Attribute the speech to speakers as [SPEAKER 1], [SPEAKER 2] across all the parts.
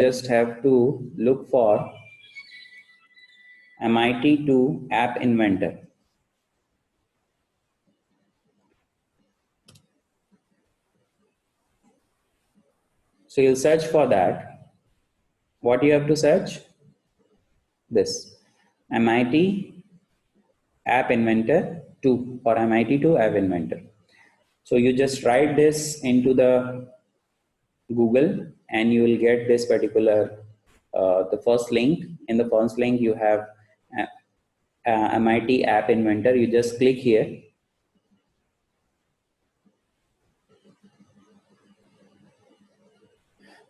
[SPEAKER 1] just have to look for MIT2 App Inventor. So you'll search for that. What you have to search? This MIT App Inventor 2 or MIT2 App Inventor. So you just write this into the Google and you will get this particular the first link. In the first link you have MIT App Inventor. You just click here.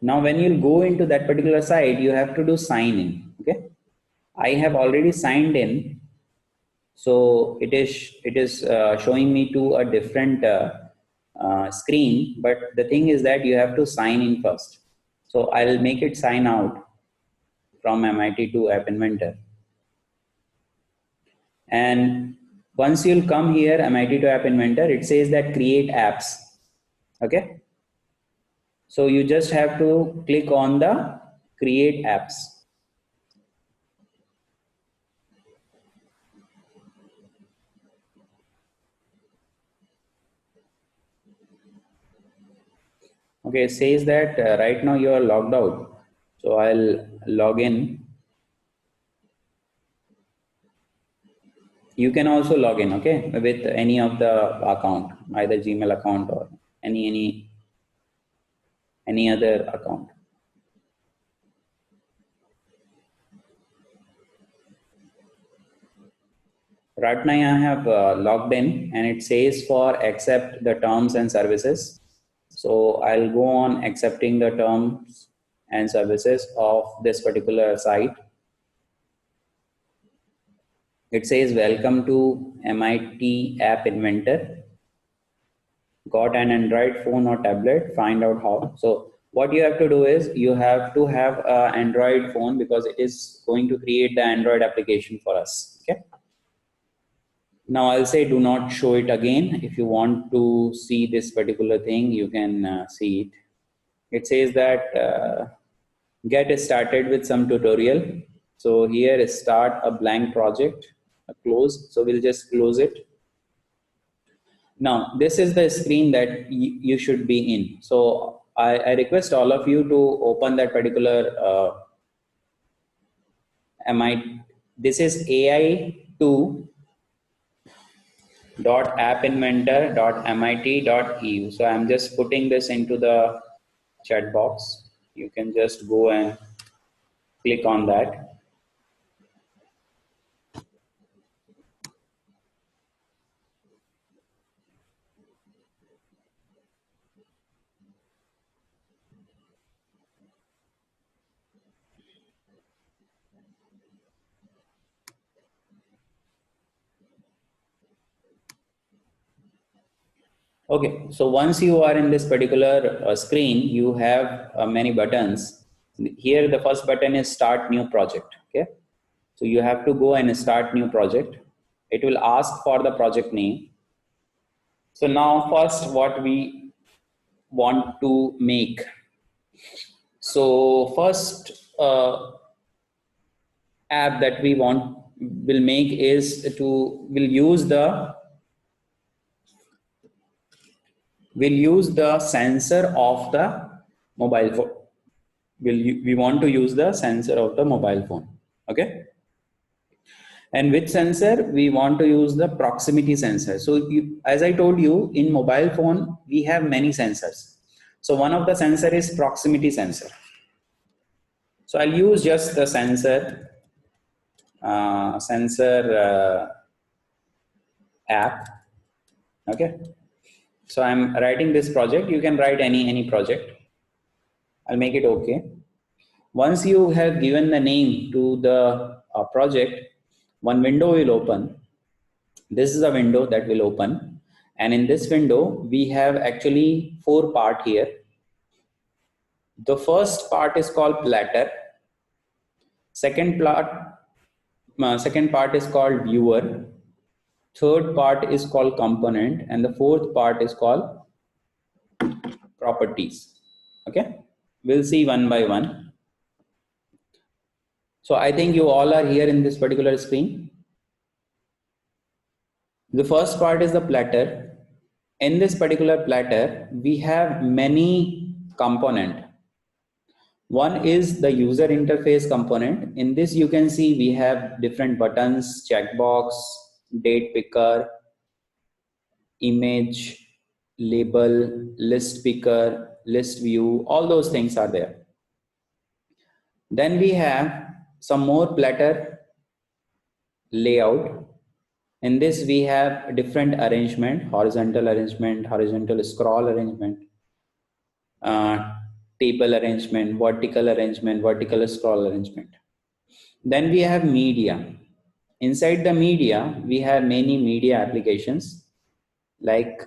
[SPEAKER 1] Now when you go into that particular site, you have to do sign in. Okay, I have already signed in, so it is showing me to a different screen. But the thing is that you have to sign in first. So I'll make it sign out from MIT2 App Inventor. And once you'll come here, MIT2 App Inventor, it says that create apps. Okay. So you just have to click on the create apps. Okay, it says that right now you are logged out. So I'll log in. You can also log in, okay, with any of the account, either Gmail account or any other account. Right now I have logged in and it says for accept the terms and services. So I'll go on accepting the terms and services of this particular site. It says welcome to MIT App Inventor. Got an Android phone or tablet? Find out how. So what you have to do is you have to have an Android phone because it is going to create the Android application for us. Okay. Now I'll say do not show it again. If you want to see this particular thing, you can see it. It says that get started with some tutorial. So here is start a blank project, a close. So we'll just close it. Now this is the screen that you should be in. So I request all of you to open that particular this is ai2.appinventor.mit.eu. So I'm just putting this into the chat box. You can just go and click on that. Okay, so once you are in this particular screen, you have many buttons. Here the first button is start new project. Okay, so you have to go and start new project. It will ask for the project name. So now first what we want to make. So first app that we will make is will use the sensor of the mobile phone. We want to use the sensor of the mobile phone. Okay. And which sensor? We want to use the proximity sensor. So as I told you, in mobile phone, we have many sensors. So one of the sensor is proximity sensor. So I'll use just the sensor app. Okay. So I'm writing this project. You can write any project. I'll make it okay. Once you have given the name to the project, one window will open. This is a window that will open. And in this window, we have actually 4 parts here. The first part is called platter. Second part is called viewer. Third part is called component. And the fourth part is called properties. Okay. We'll see one by one. So I think you all are here in this particular screen. The first part is the platter. In this particular platter we have many component. One is the user interface component. In this you can see we have different buttons, checkbox, date picker, image, label, list picker, list view, all those things are there. Then we have some more platter layout. In this we have different arrangement, horizontal arrangement, horizontal scroll arrangement, table arrangement, vertical scroll arrangement. Then we have media. Inside the media we have many media applications like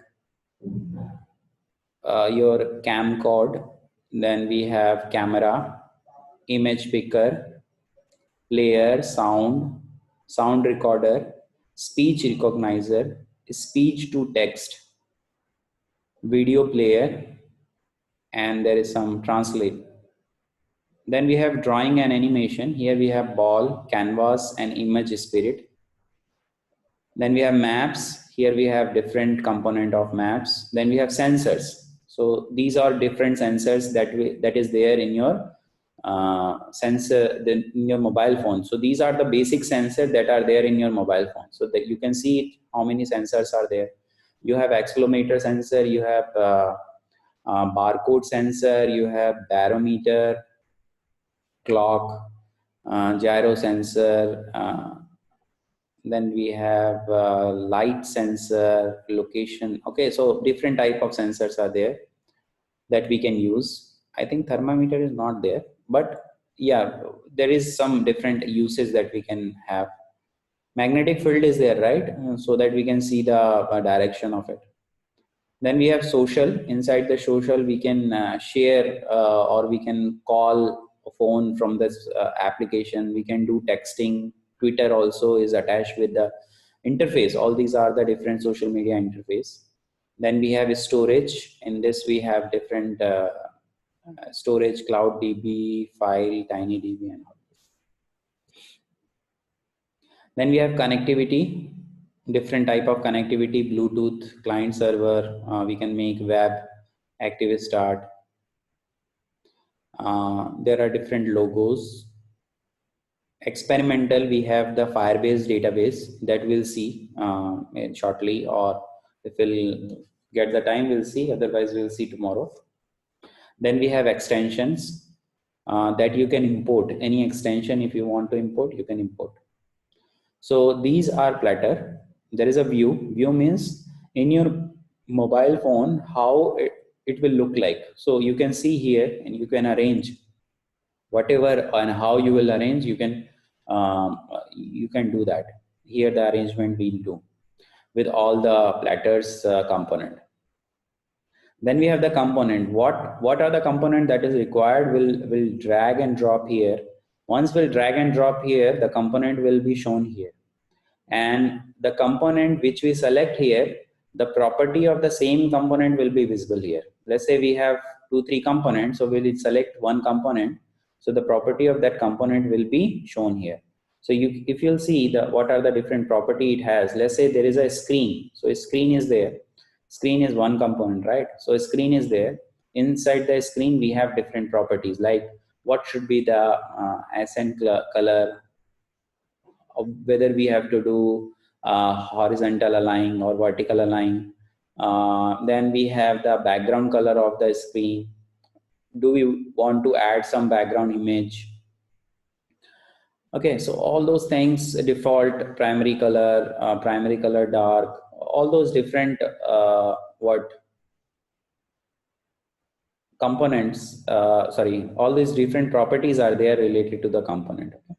[SPEAKER 1] your camcord. Then we have camera, image picker, player, sound recorder, speech recognizer, speech to text, video player, and there is some translate. Then we have drawing and animation. Here we have ball, canvas, and image spirit. Then we have maps. Here we have different component of maps. Then we have sensors. So these are different sensors that is there in your in your mobile phone. So these are the basic sensors that are there in your mobile phone, so that you can see how many sensors are there. You have accelerometer sensor, you have barcode sensor, you have barometer, clock, gyro sensor, then we have light sensor, location. Okay, so different type of sensors are there that we can use. I think thermometer is not there, but yeah, there is some different uses that we can have. Magnetic field is there, right? So that we can see the direction of it. Then we have social. Inside the social we can share or we can call a phone from this application. We can do texting. Twitter also is attached with the interface. All these are the different social media interface. Then we have storage. In this we have different storage, Cloud DB, File, TinyDB, and all. Then we have connectivity, different type of connectivity, Bluetooth, client server, we can make web, active start. There are different logos. Experimental, we have the Firebase database that we'll see shortly, or if we'll get the time, we'll see, otherwise we'll see tomorrow. Then we have extensions that you can import. Any extension, if you want to import, you can import. So these are platter. There is a view. View means in your mobile phone, how it will look like. So you can see here and you can arrange whatever and how you will arrange. You can do that. Here the arrangement we'll do with all the platters component. Then we have the component. What are the component that is required? We'll drag and drop here. Once we'll drag and drop here, the component will be shown here. And the component which we select here, the property of the same component will be visible here. Let's say we have 2-3 components, so we'll select one component. So the property of that component will be shown here. So if you'll see what are the different property it has. Let's say there is a screen. So a screen is there. Screen is one component, right? So a screen is there. Inside the screen we have different properties, like what should be the accent color, whether we have to do horizontal align or vertical align. Then we have the background color of the screen. Do we want to add some background image? Okay, so all those things, default, primary color dark, all those different components, all these different properties are there related to the component. Okay?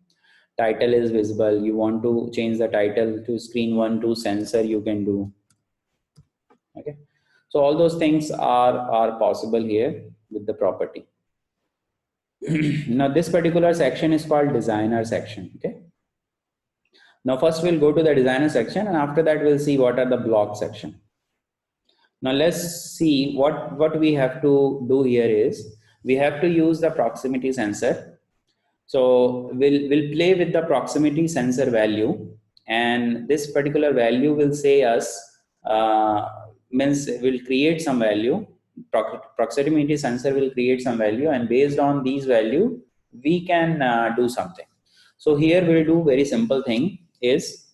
[SPEAKER 1] Title is visible. You want to change the title to screen 1 to sensor, you can do. Okay, so all those things are possible here with the property. Now this particular section is called designer section. Okay, now first we'll go to the designer section, and after that we'll see what are the block section. Now let's see what we have to do here is we have to use the proximity sensor. So we'll play with the proximity sensor value, and this particular value will say us, means will create some value. Proximity sensor will create some value, and based on these value we can do something. So here we'll do very simple thing is,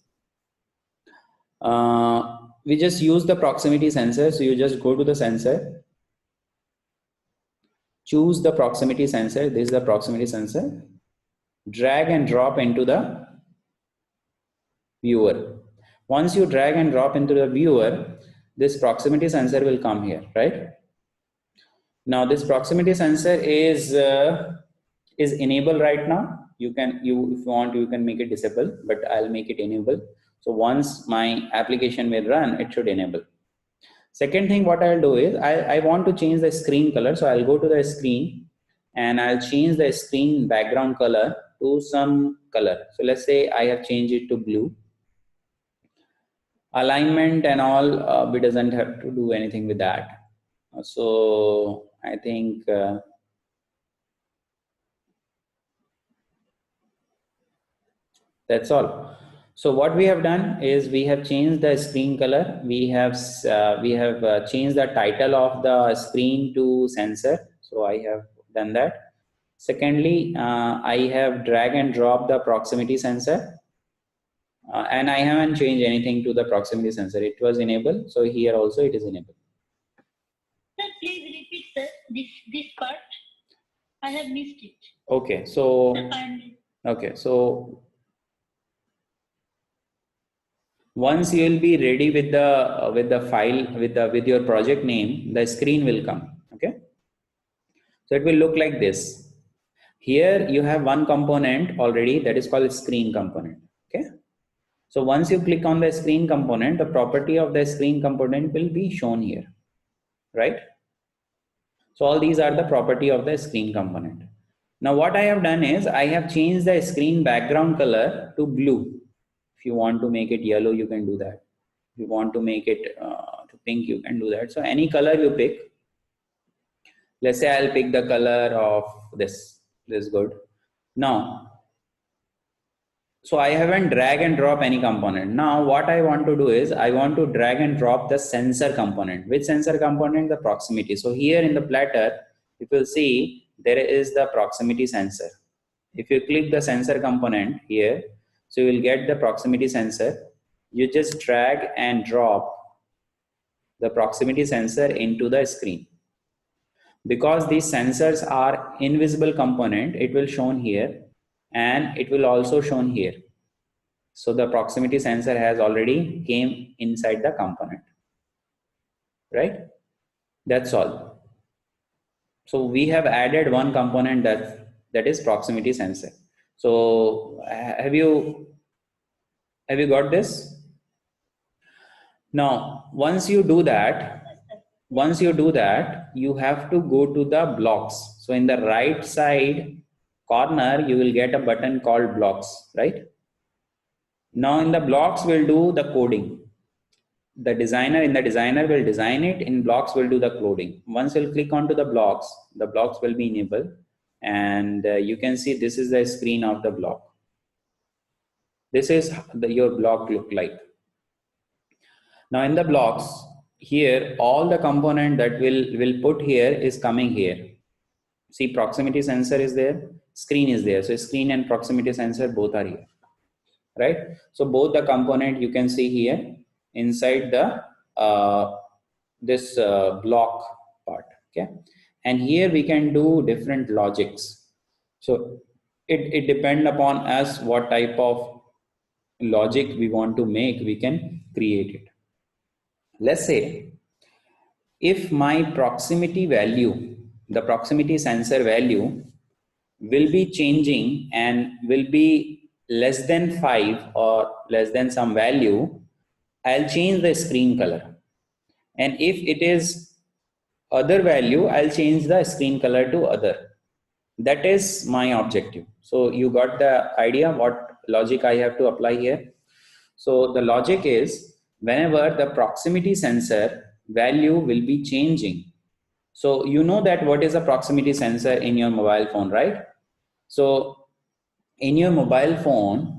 [SPEAKER 1] we just use the proximity sensor. So you just go to the sensor, choose the proximity sensor. This is the proximity sensor. Drag and drop into the viewer. Once you drag and drop into the viewer, this proximity sensor will come here, right? Now this proximity sensor is enabled right now. You can, if you want, you can make it disable, but I'll make it enable. So once my application will run, it should enable. Second thing what I'll do is, I want to change the screen color. So I'll go to the screen and I'll change the screen background color to some color. So let's say I have changed it to blue. Alignment and all, we doesn't have to do anything with that. So I think that's all. So what we have done is we have changed the screen color. We have changed the title of the screen to sensor. So I have done that. Secondly, I have drag and drop the proximity sensor. And I haven't changed anything to the proximity sensor. It was enabled. So here also it is enabled.
[SPEAKER 2] Sir, please repeat, sir, this part. I have missed it.
[SPEAKER 1] Okay. So, okay. So once you will be ready with the file, with your project name, the screen will come. Okay. So it will look like this. Here you have one component already, that is called screen component. Okay. So once you click on the screen component, the property of the screen component will be shown here, right? So all these are the property of the screen component. Now what I have done is I have changed the screen background color to blue. If you want to make it yellow, you can do that. If you want to make it to pink, you can do that. So any color you pick. Let's say I'll pick the color of this. This is good. Now, so I haven't drag and drop any component. Now what I want to do is I want to drag and drop the sensor component. Which sensor component? The proximity. So here in the platter, you will see there is the proximity sensor. If you click the sensor component here, so you will get the proximity sensor. You just drag and drop the proximity sensor into the screen. Because these sensors are invisible component, it will shown here and it will also shown here. So the proximity sensor has already came inside the component, right? That's all. So we have added one component that is proximity sensor. So have you got this? Now, once you do that, you have to go to the blocks. So in the right side corner, you will get a button called blocks, right? Now in the blocks, we'll do the coding. The designer will design it. In blocks, will do the coding. Once you'll click onto the blocks will be enabled. And you can see this is the screen of the block. This is your block look like. Now in the blocks, here all the component that will put here is coming here. See, proximity sensor is there, screen is there. So screen and proximity sensor both are here, right? So both the component you can see here inside the this block part. Okay, and here we can do different logics. So it depend upon us what type of logic we want to make. We can create it. Let's say if my proximity value, the proximity sensor value will be changing and will be less than 5 or less than some value, I'll change the screen color. And if it is other value, I'll change the screen color to other. That is my objective. So you got the idea what logic I have to apply here. So the logic is whenever the proximity sensor value will be changing. So you know that what is a proximity sensor in your mobile phone, right? So in your mobile phone,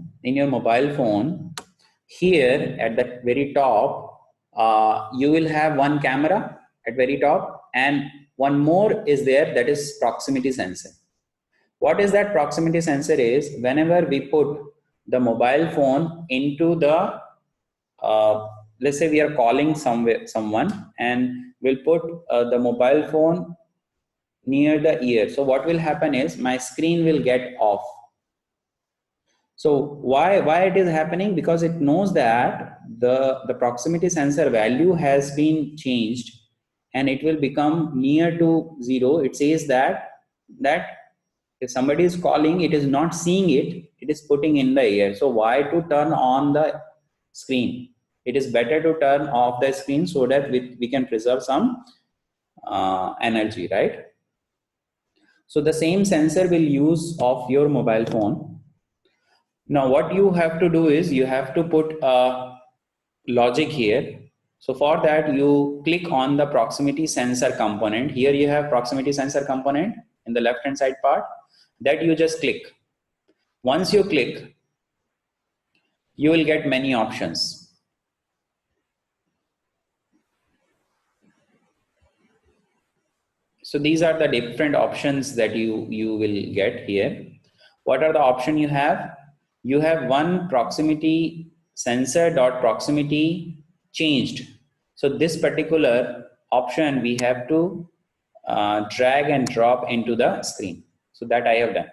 [SPEAKER 1] here at the very top, you will have one camera at very top, and one more is there, that is proximity sensor. What is that proximity sensor is, whenever we put the mobile phone into the, let's say we are calling someone, and we'll put the mobile phone near the ear. So what will happen is my screen will get off. So why it is happening? Because it knows that the proximity sensor value has been changed, and it will become near to 0. It says that if somebody is calling, it is not seeing it, it is putting in the ear. So why to turn on the screen? It is better to turn off the screen so that we can preserve some energy, right? So the same sensor will use of your mobile phone. Now what you have to do is you have to put a logic here. So for that, you click on the proximity sensor component. Here you have proximity sensor component in the left hand side part, that you just click. Once you click, you will get many options. So these are the different options that you will get here. What are the options you have? You have one proximity sensor dot proximity changed. So this particular option we have to drag and drop into the screen. So that I have done.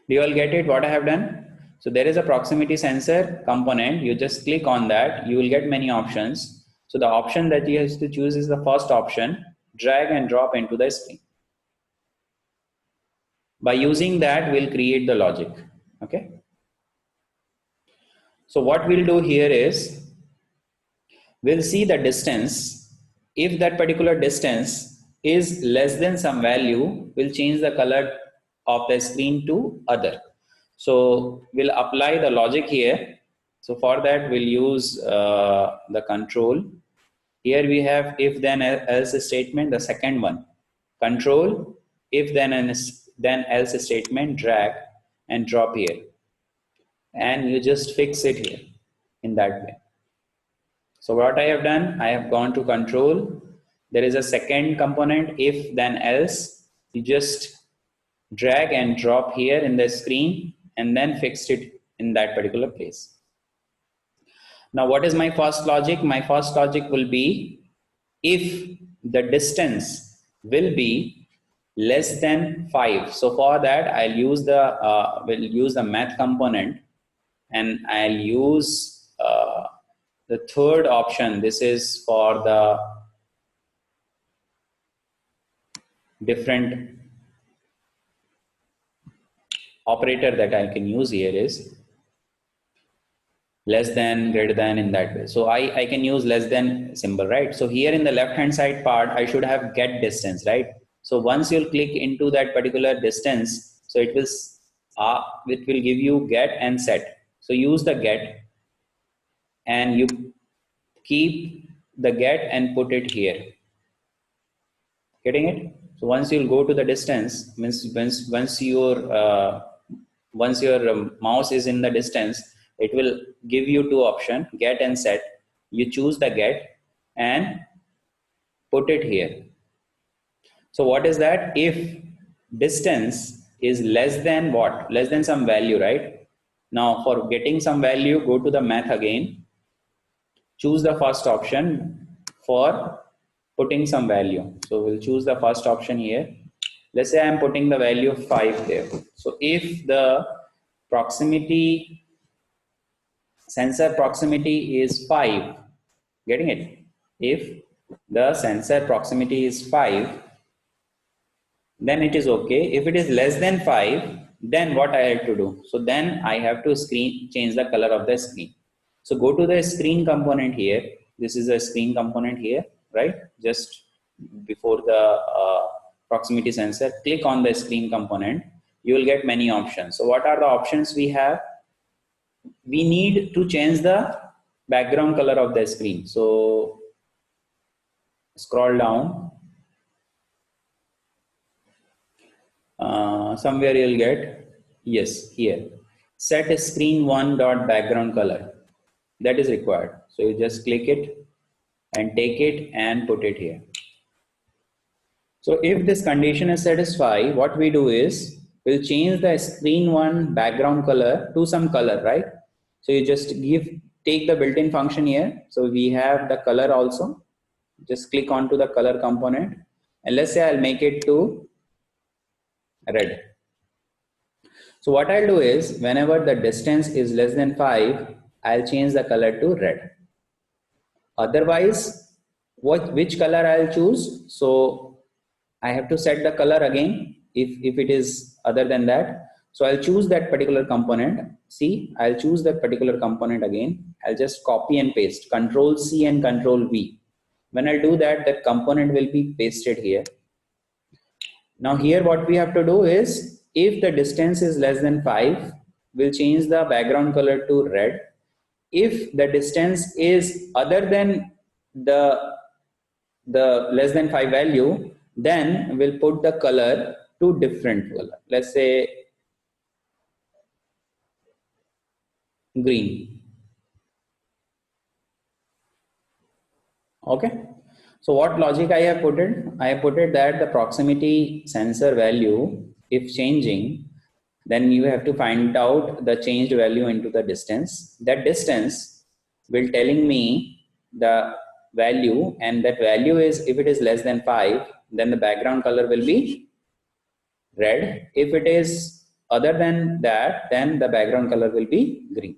[SPEAKER 1] Do you all get it what I have done? So there is a proximity sensor component. You just click on that. You will get many options. So the option that you have to choose is the first option, drag and drop into the screen. By using that, we'll create the logic. Okay. So what we'll do here is, we'll see the distance. If that particular distance is less than some value, we'll change the color of the screen to other. So we'll apply the logic here. So for that, we'll use the control. Here we have if then else statement, the second one. Control, if then else statement, drag and drop here. And you just fix it here in that way. So what I have done, I have gone to control. There is a second component, if then else. You just drag and drop here in the screen and then fixed it in that particular place. Now what is my first logic? My first logic will be, if the distance will be less than 5. So for that, I'll use the math component, and I'll use the third option. This is for the different operator that I can use here is less than, greater than, in that way. So I can use less than symbol, right? So here in the left hand side part, I should have get distance, right? So once you'll click into that particular distance, so it will give you get and set. So use the get, and you keep the get and put it here. Getting it? So once you'll go to the distance, means once your mouse is in the distance, it will give you two options, get and set. You choose the get and put it here. So what is that? If distance is less than what? Less than some value, right? Now for getting some value, go to the math again. Choose the first option for putting some value. So we'll choose the first option here. Let's say I'm putting the value of 5 there. So if the proximity sensor proximity is 5, getting it? If the sensor proximity is 5, then it is okay. If it is less than 5, then what I have to do? So then I have to change the color of the screen. So go to the screen component here. This is a screen component here, right? Just before the proximity sensor, click on the screen component. You will get many options. So what are the options we have? We need to change the background color of the screen. So scroll down. somewhere you'll get, yes, here, set screen one dot background color. That is required. So you just click it and take it and put it here. So if this condition is satisfied, what we do is we'll change the screen one background color to some color, right? So you just take the built-in function here. So we have the color also. Just click onto the color component, and let's say I'll make it to red. So what I'll do is whenever the distance is less than 5, I'll change the color to red. Otherwise, which color I'll choose? So I have to set the color again if it is other than that. So I'll choose that particular component. See, I'll choose that particular component again. I'll just copy and paste, Control C and Control V. When I do that, that component will be pasted here. Now here what we have to do is, if the distance is less than 5, we'll change the background color to red. If the distance is other than the less than 5 value, then we'll put the color to different color. Let's say green. Okay. So what logic I have put it? I have put it that the proximity sensor value, if changing, then you have to find out the changed value into the distance. That distance will telling me the value, and that value is, if it is less than 5, then the background color will be red. If it is other than that, then the background color will be green.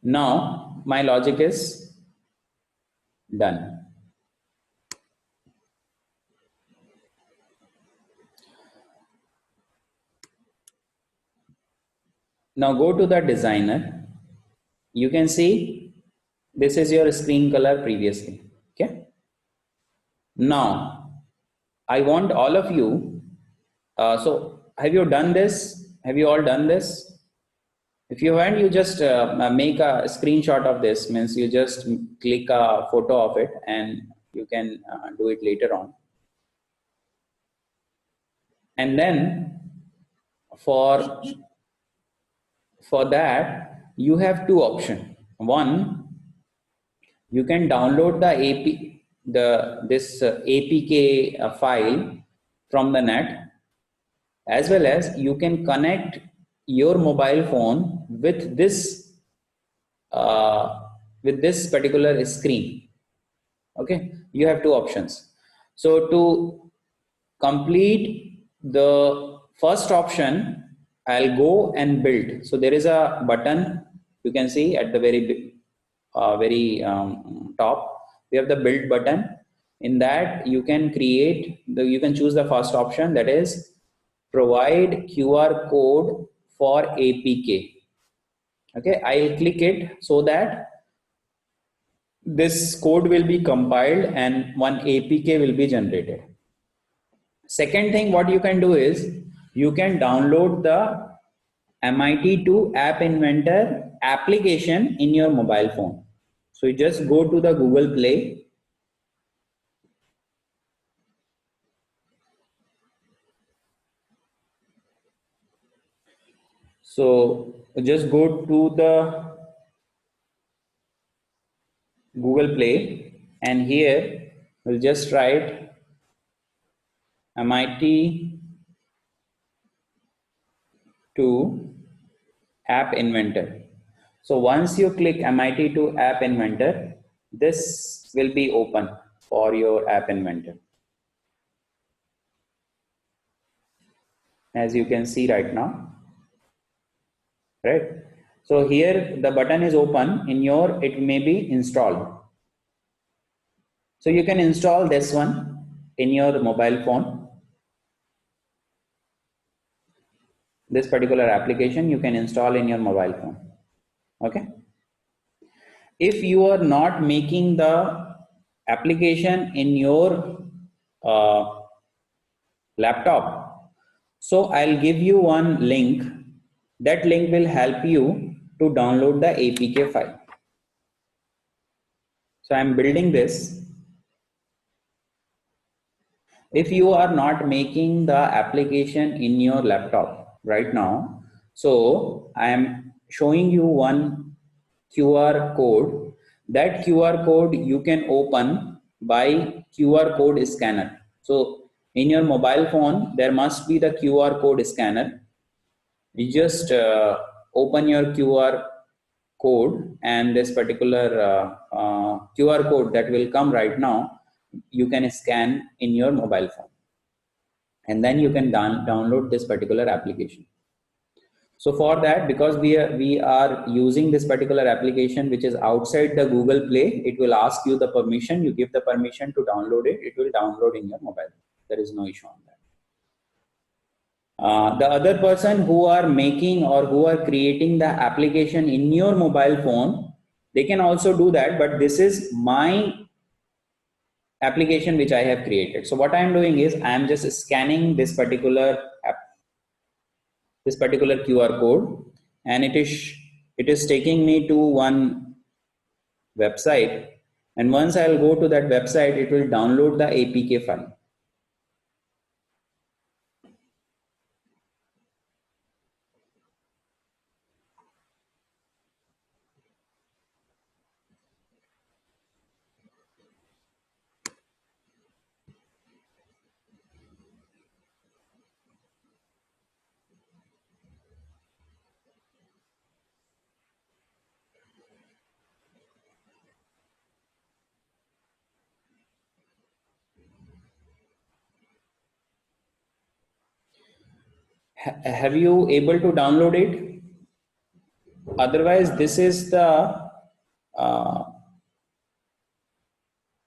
[SPEAKER 1] Now my logic is done. Now go to the designer. You can see this is your screen color previously. Okay. Now I want all of you. So have you done this? Have you all done this? If you haven't, you just make a screenshot of this. Means you just click a photo of it, and you can do it later on. And then for that you have two options. One, you can download the this APK file from the net, as well as you can connect your mobile phone with this particular screen. Okay, you have two options. So to complete the first option, I'll go and build. So there is a button you can see at the very top. We have the build button. In that you can you can choose the first option, that is provide QR code for APK. Okay, I'll click it so that this code will be compiled and one APK will be generated. Second thing what you can do is you can download the MIT2 App Inventor application in your mobile phone. So you just go to the Google Play. So just go to the Google Play, and here we'll just write MIT2 App Inventor. So once you click MIT2 App Inventor, this will be open for your App Inventor. As you can see right now, right? So here the button is open in your, it may be installed. So you can install this one in your mobile phone. This particular application you can install in your mobile phone. Okay. If you are not making the application in your laptop, so I'll give you one link. That link will help you to download the APK file. So I'm building this. if you are not making the application in your laptop right now, so I am showing you one QR code. That QR code you can open by QR code scanner. So in your mobile phone, there must be the QR code scanner. You just open your QR code, and this particular QR code that will come right now, you can scan in your mobile phone, and then you can download this particular application. So for that, because we are using this particular application which is outside the Google Play, it will ask you the permission. You give the permission to download it. It will download in your mobile. There is no issue on that. The other person who are making or who are creating the application in your mobile phone, they can also do that. But this is my application which I have created. So what I am doing is I am just scanning this particular QR code, and it is taking me to one website, and once I'll go to that website, it will download the APK file. Have you able to download it? Otherwise, this is the uh,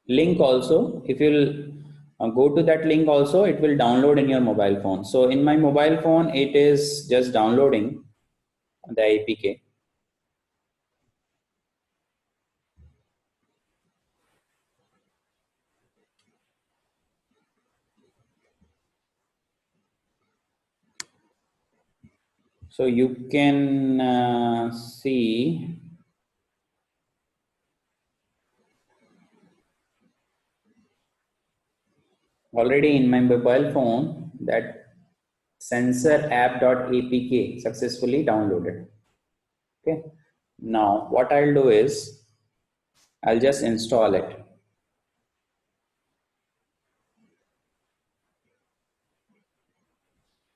[SPEAKER 1] link also. If you'll go to that link also, it will download in your mobile phone. So in my mobile phone, it is just downloading the APK. So you can see already in my mobile phone that sensor app.apk successfully downloaded. Okay. Now what I'll do is I'll just install it.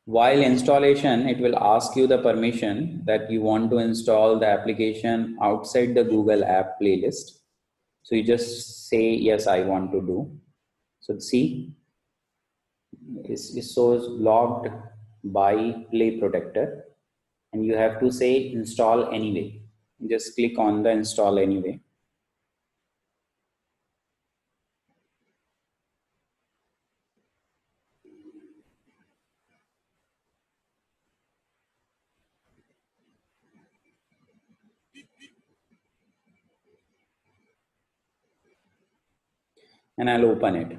[SPEAKER 1] While installation, it will ask you the permission that you want to install the application outside the Google app playlist. So you just say, yes, I want to do. So see, it shows logged by Play Protector, and you have to say install anyway. Just click on the install anyway. And I'll open it.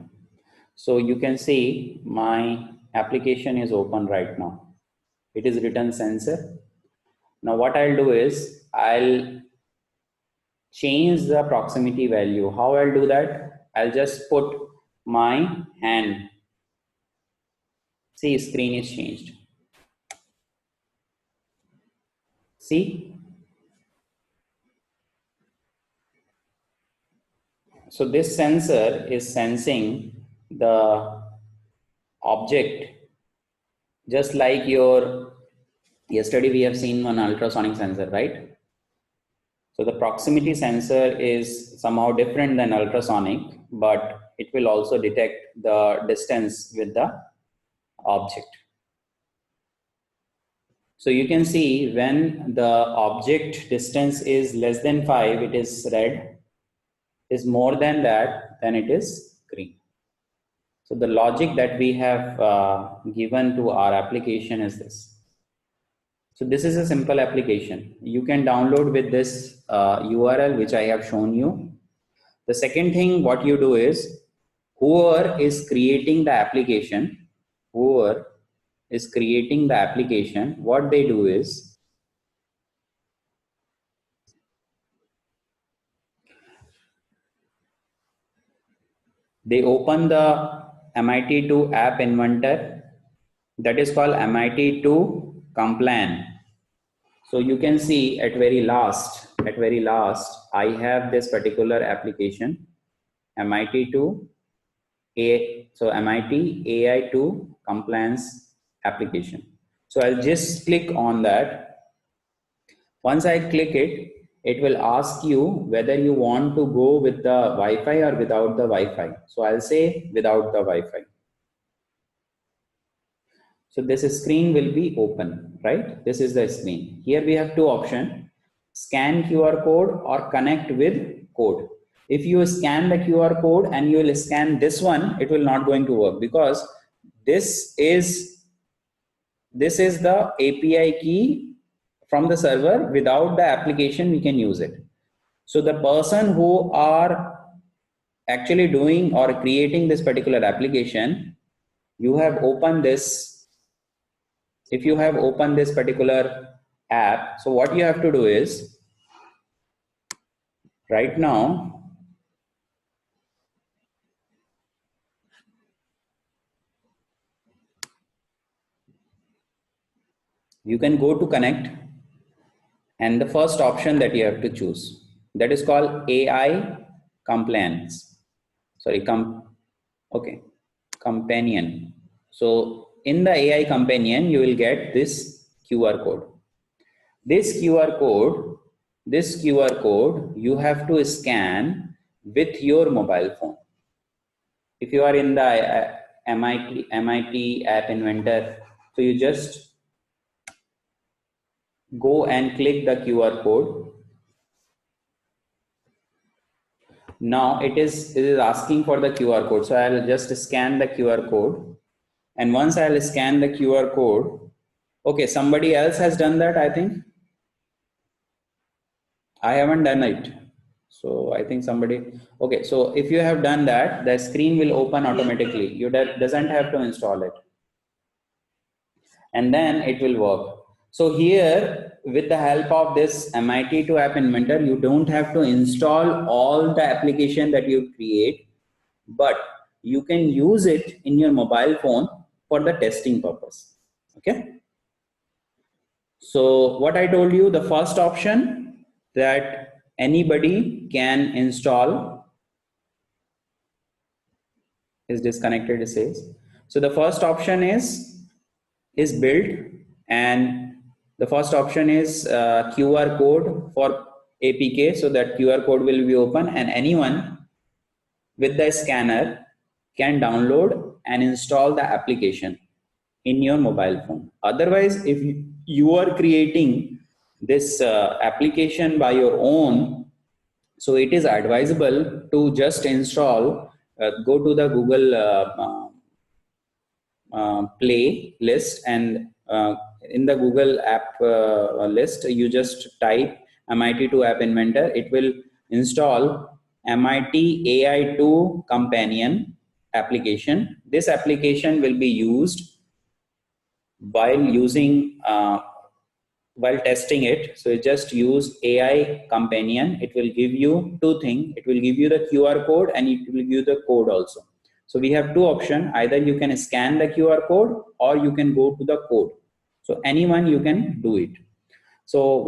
[SPEAKER 1] So you can see my application is open right now. It is written sensor. Now what I'll do is I'll change the proximity value. How I'll do that? I'll just put my hand. See, screen is changed. See? So this sensor is sensing the object, just like your yesterday we have seen one ultrasonic sensor, right? So the proximity sensor is somehow different than ultrasonic, but it will also detect the distance with the object. So you can see when the object distance is less than 5, it is red. Is more than that, then it is green. So the logic that we have given to our application is this. So this is a simple application. You can download with this URL which I have shown you. The second thing what you do is, whoever is creating the application, what they do is, they open the MIT2 App Inventor, that is called MIT2 Complan. So you can see at very last, I have this particular application, MIT2 MIT AI2 compliance application. So I'll just click on that. Once I click it, it will ask you whether you want to go with the Wi-Fi or without the Wi-Fi. So I'll say without the Wi-Fi. So this screen will be open, right? This is the screen. Here we have two options: scan QR code or connect with code. If you scan the QR code and you will scan this one, it will not going to work, because this is the API key from the server. Without the application we can use it. So the person who are actually doing or creating this particular application, you have opened this. If you have opened this particular app, so what you have to do is, right now, you can go to connect, and the first option that you have to choose, that is called AI compliance. Sorry, companion. So in the AI companion, you will get this QR code. This QR code you have to scan with your mobile phone. If you are in the MIT App Inventor, so you just go and click the QR code. Now it is asking for the QR code. So I'll just scan the QR code. And once I'll scan the QR code, okay, somebody else has done that, I think. I haven't done it. So I think somebody, okay. So if you have done that, the screen will open automatically. You doesn't have to install it. And then it will work. So here, with the help of this MIT2 App Inventor, you don't have to install all the application that you create, but you can use it in your mobile phone for the testing purpose. Okay. So what I told you, the first option that anybody can install is disconnected, it says. So the first option is built, and the first option is QR code for APK, so that QR code will be open and anyone with the scanner can download and install the application in your mobile phone. Otherwise, if you are creating this application by your own, so it is advisable to just install, go to the Google Play list, and in the Google app list, you just type MIT2 App Inventor. It will install MIT AI2 Companion application. This application will be used while testing it. So just use AI Companion. It will give you two things. It will give you the QR code and it will give you the code also. So we have two options. Either you can scan the QR code or you can go to the code. So anyone you can do it. So